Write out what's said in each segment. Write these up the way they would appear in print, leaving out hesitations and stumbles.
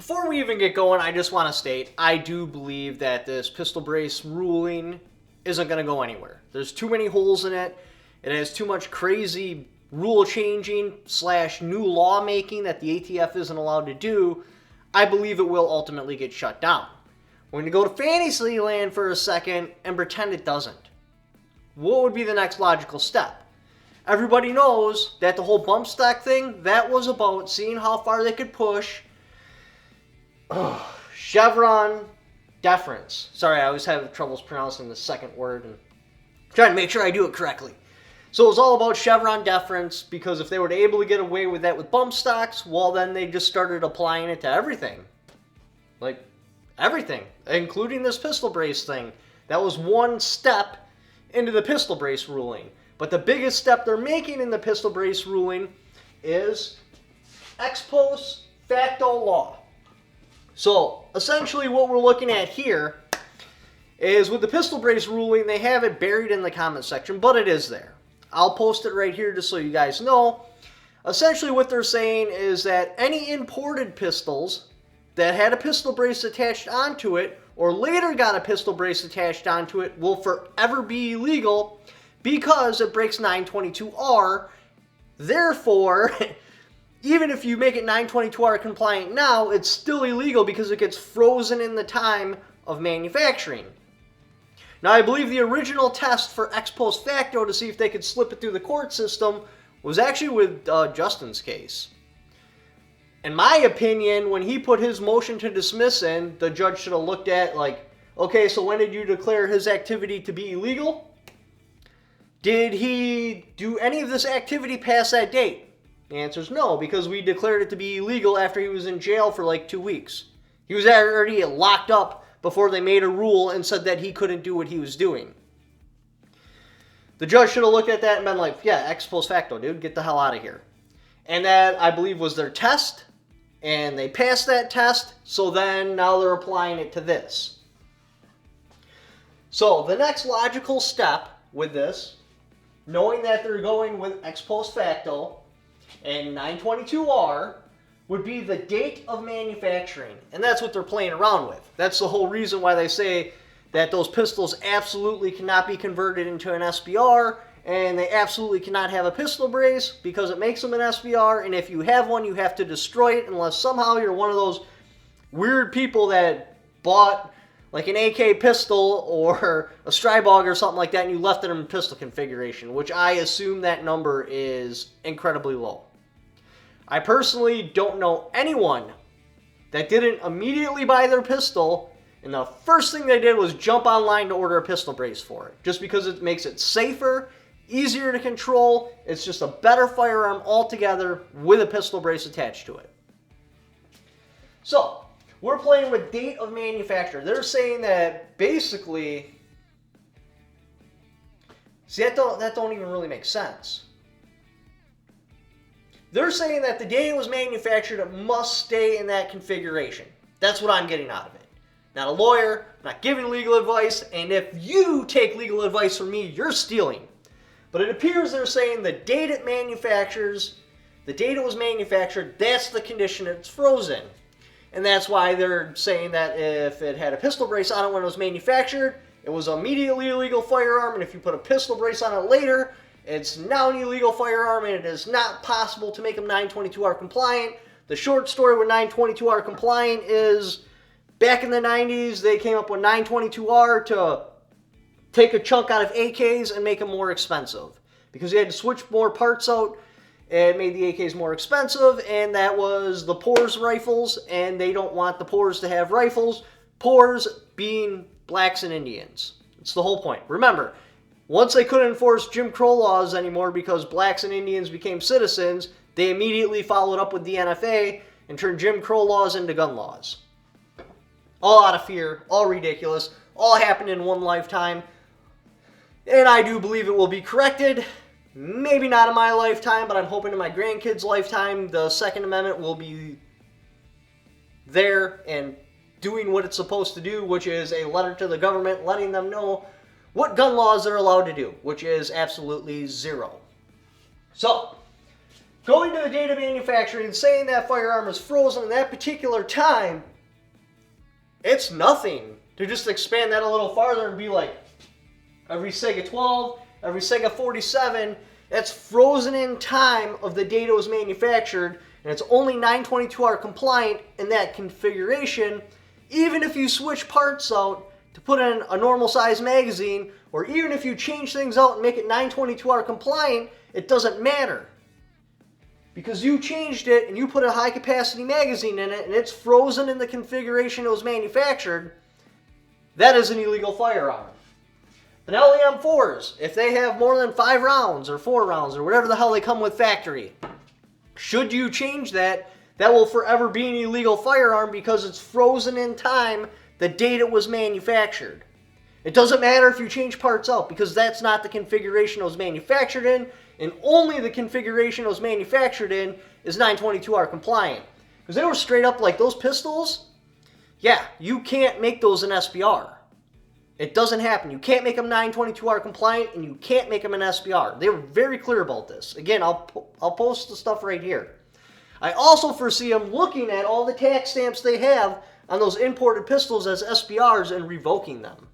Before we even get going, I just want to state, I do believe that this pistol brace ruling isn't going to go anywhere. There's too many holes in it. It has too much crazy rule changing / new lawmaking that the ATF isn't allowed to do. I believe it will ultimately get shut down. We're going to go to fantasy land for a second and pretend it doesn't. What would be the next logical step? Everybody knows that the whole bump stock thing, that was about seeing how far they could push Chevron deference. Sorry, I always have troubles pronouncing the second word and trying to make sure I do it correctly. So it was all about Chevron deference, because if they were able to get away with that with bump stocks, well, then they just started applying it to everything. Like, everything, including this pistol brace thing. That was one step into the pistol brace ruling. But the biggest step they're making in the pistol brace ruling is ex post facto law. So, essentially what we're looking at here is with the pistol brace ruling, they have it buried in the comment section, but it is there. I'll post it right here just so you guys know. Essentially what they're saying is that any imported pistols that had a pistol brace attached onto it, or later got a pistol brace attached onto it, will forever be illegal because it breaks 922R. Therefore, even if you make it 922R compliant now, it's still illegal because it gets frozen in the time of manufacturing. Now, I believe the original test for ex post facto to see if they could slip it through the court system was actually with Justin's case. In my opinion, when he put his motion to dismiss in, the judge should have looked at, like, okay, so when did you declare his activity to be illegal? Did he do any of this activity past that date? The answer is no, because we declared it to be illegal after he was in jail for like 2 weeks. He was already locked up before they made a rule and said that he couldn't do what he was doing. The judge should have looked at that and been like, yeah, ex post facto, dude, get the hell out of here. And that, I believe, was their test, and they passed that test, so then now they're applying it to this. So the next logical step with this, knowing that they're going with ex post facto and 922R, would be the date of manufacturing. And that's what they're playing around with. That's the whole reason why they say that those pistols absolutely cannot be converted into an SBR, and they absolutely cannot have a pistol brace because it makes them an SBR, and if you have one, you have to destroy it unless somehow you're one of those weird people that bought like an AK pistol or a Strybog or something like that, and you left it in pistol configuration, which I assume that number is incredibly low. I personally don't know anyone that didn't immediately buy their pistol, and the first thing they did was jump online to order a pistol brace for it, just because it makes it safer, easier to control. It's just a better firearm altogether with a pistol brace attached to it. So, we're playing with date of manufacture. They're saying that basically, see, that don't even really make sense. They're saying that the day it was manufactured, it must stay in that configuration. That's what I'm getting out of it. Not a lawyer, not giving legal advice, and if you take legal advice from me, you're stealing. But it appears they're saying the date it manufactures, the date it was manufactured, that's the condition it's frozen. And that's why they're saying that if it had a pistol brace on it when it was manufactured, it was immediately a legal firearm, and if you put a pistol brace on it later, it's now an illegal firearm, and it is not possible to make them 922R compliant. The short story with 922R compliant is, back in the 90s, they came up with 922R to take a chunk out of AKs and make them more expensive. Because you had to switch more parts out, it made the AKs more expensive, and that was the PORS rifles, and they don't want the PORS to have rifles. PORS being blacks and Indians. It's the whole point. Remember, once they couldn't enforce Jim Crow laws anymore because blacks and Indians became citizens, they immediately followed up with the NFA and turned Jim Crow laws into gun laws. All out of fear, all ridiculous, all happened in one lifetime. And I do believe it will be corrected. Maybe not in my lifetime, but I'm hoping in my grandkids' lifetime the Second Amendment will be there and doing what it's supposed to do, which is a letter to the government letting them know what gun laws they're allowed to do, which is absolutely zero. So, going to the date of manufacturing and saying that firearm was frozen in that particular time, it's nothing to just expand that a little farther and be like, every Sega 12, every Sega 47, that's frozen in time of the date it was manufactured, and it's only 922R compliant in that configuration, even if you switch parts out to put in a normal size magazine, or even if you change things out and make it 922R compliant, it doesn't matter. Because you changed it and you put a high capacity magazine in it and it's frozen in the configuration it was manufactured, that is an illegal firearm. The LEM4s, if they have more than 5 rounds or 4 rounds or whatever the hell they come with factory, should you change that, that will forever be an illegal firearm because it's frozen in time the date it was manufactured. It doesn't matter if you change parts out because that's not the configuration it was manufactured in, and only the configuration it was manufactured in is 922R compliant. Because they were straight up like those pistols, yeah, you can't make those an SBR. It doesn't happen. You can't make them 922R compliant, and you can't make them an SBR. They were very clear about this. Again, I'll post the stuff right here. I also foresee them looking at all the tax stamps they have on those imported pistols as SBRs and revoking them.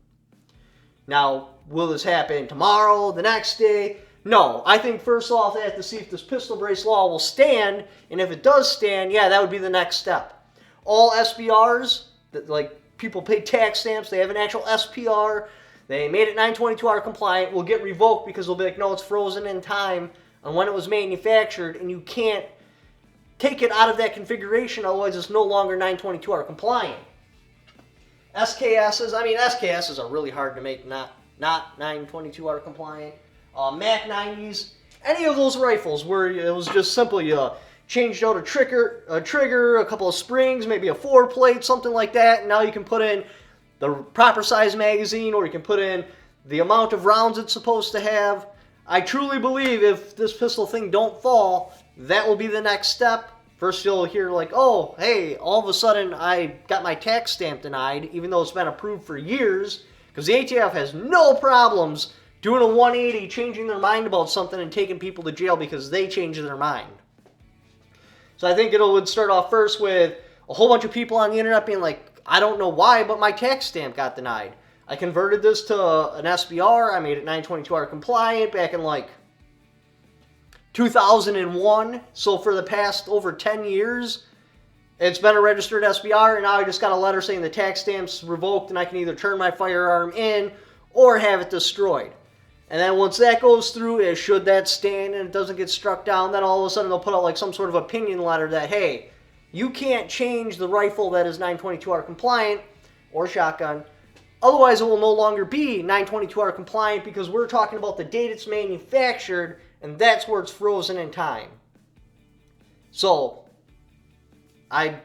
Now, will this happen tomorrow, the next day? No. I think first off, they have to see if this pistol brace law will stand, and if it does stand, yeah, that would be the next step. All SBRs, that like people pay tax stamps, they have an actual SPR, they made it 922R compliant, will get revoked because they'll be like, no, it's frozen in time on when it was manufactured, and you can't take it out of that configuration, otherwise it's no longer 922R compliant. SKSs are really hard to make not 922R compliant. Mac 90s, any of those rifles where it was just simply changed out a trigger, a couple of springs, maybe a 4-plate, something like that, and now you can put in the proper size magazine, or you can put in the amount of rounds it's supposed to have. I truly believe if this pistol thing don't fall, that will be the next step. First you'll hear like, oh, hey, all of a sudden I got my tax stamp denied, even though it's been approved for years, because the ATF has no problems doing a 180, changing their mind about something and taking people to jail because they changed their mind. So I think it would start off first with a whole bunch of people on the internet being like, I don't know why, but my tax stamp got denied. I converted this to an SBR, I made it 922R compliant back in like 2001, so for the past over 10 years, it's been a registered SBR, and now I just got a letter saying the tax stamp's revoked and I can either turn my firearm in or have it destroyed. And then once that goes through, should that stand and it doesn't get struck down, then all of a sudden they'll put out like some sort of opinion letter that, hey, you can't change the rifle that is 922R compliant or shotgun. Otherwise, it will no longer be 922R compliant because we're talking about the date it's manufactured, and that's where it's frozen in time. So, I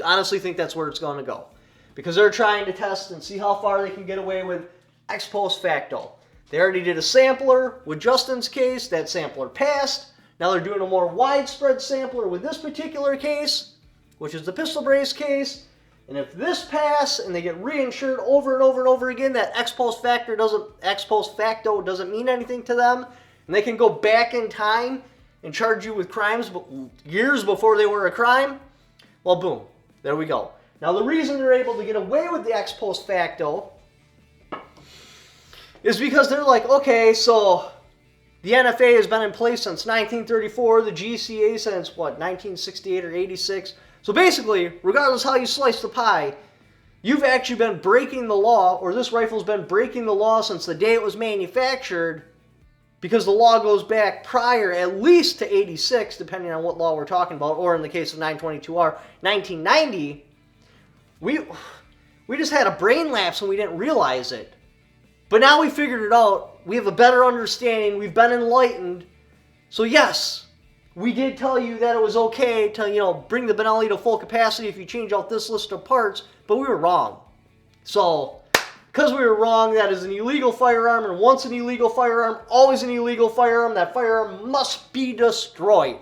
honestly think that's where it's going to go. Because they're trying to test and see how far they can get away with ex post facto. They already did a sampler with Justin's case. That sampler passed. Now they're doing a more widespread sampler with this particular case, which is the pistol brace case. And if this pass and they get reinsured over and over and over again, that ex post facto doesn't mean anything to them, and they can go back in time and charge you with crimes years before they were a crime, well, boom, there we go. Now the reason they're able to get away with the ex post facto is because they're like, okay, so the NFA has been in place since 1934, the GCA since, 1968 or 86. So basically, regardless how you slice the pie, you've actually been breaking the law, or this rifle's been breaking the law since the day it was manufactured, because the law goes back prior at least to 86, depending on what law we're talking about, or in the case of 922R, 1990. We just had a brain lapse and we didn't realize it. But now we figured it out. We have a better understanding. We've been enlightened. So yes, we did tell you that it was okay to, bring the Benelli to full capacity if you change out this list of parts, but we were wrong. So, because we were wrong, that is an illegal firearm, and once an illegal firearm, always an illegal firearm. That firearm must be destroyed.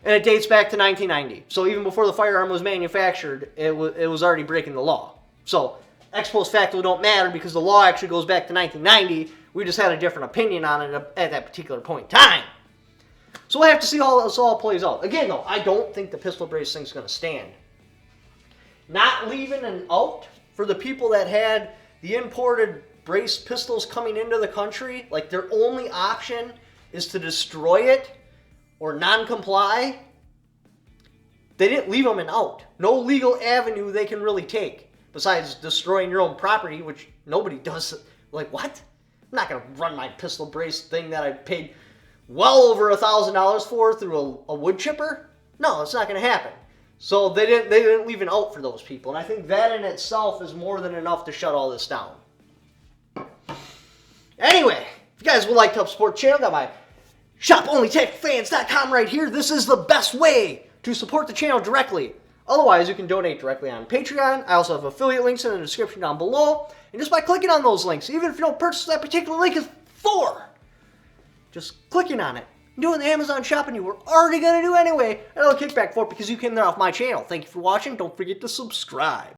And it dates back to 1990. So even before the firearm was manufactured, it was already breaking the law. So, ex post facto don't matter because the law actually goes back to 1990. We just had a different opinion on it at that particular point in time. So we'll have to see how this all plays out. Again, though, I don't think the pistol brace thing's going to stand. Not leaving an out for the people that had the imported brace pistols coming into the country, like their only option is to destroy it or non-comply. They didn't leave them an out. No legal avenue they can really take besides destroying your own property, which nobody does. Like, what? I'm not going to run my pistol brace thing that I paid well over $1,000 for through a wood chipper. No, it's not going to happen. So they didn't leave an out for those people. And I think that in itself is more than enough to shut all this down. Anyway, if you guys would like to help support the channel, got my shoponlytacticfans.com right here. This is the best way to support the channel directly. Otherwise, you can donate directly on Patreon. I also have affiliate links in the description down below. And just by clicking on those links, even if you don't purchase that particular link is for, just clicking on it, doing the Amazon shopping you were already going to do anyway, and I'll kick back for it because you came there off my channel. Thank you for watching. Don't forget to subscribe.